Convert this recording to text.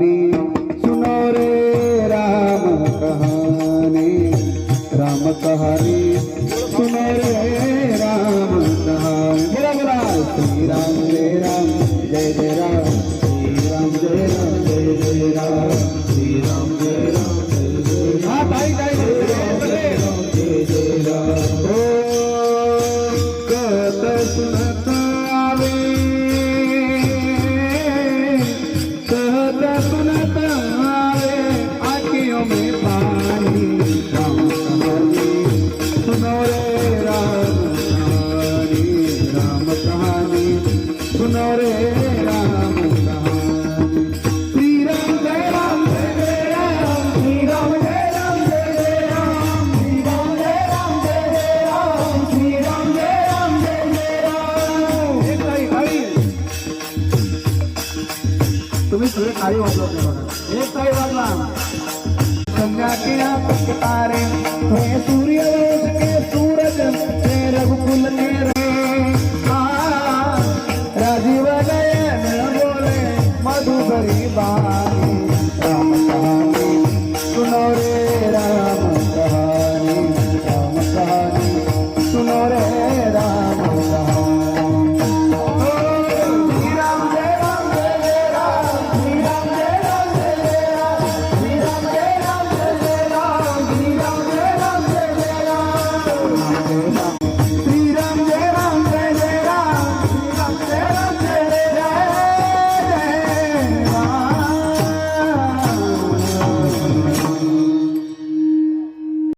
कहानी सुनो रे राम कहानी, राम कहानी सुनो रे राम कहानी। बोला बोला श्री राम जय जय राम, श्री राम जय जय राम, श्री राम जय जय राम। हाँ ताई ताई जय जय राम। ओ कत सुनत आवे, कहत सुनत आवे आँखियों में पानी, राम कहानी सुनो रे राम कहानी, राम कहानी सुनो रे राम कहानी। श्री राम जय राम जय जय राम, श्री राम जय राम जय जय राम, श्री राम जय राम जय जय राम, श्री राम जय राम जय जय राम। एक ताई ताई तुम्ही सगळे ताई वाजवत नाही बघा, एक ताई वाजला। गंगा के आंख के तारे, हे सूर्य के सूरज, हे रघुकुल के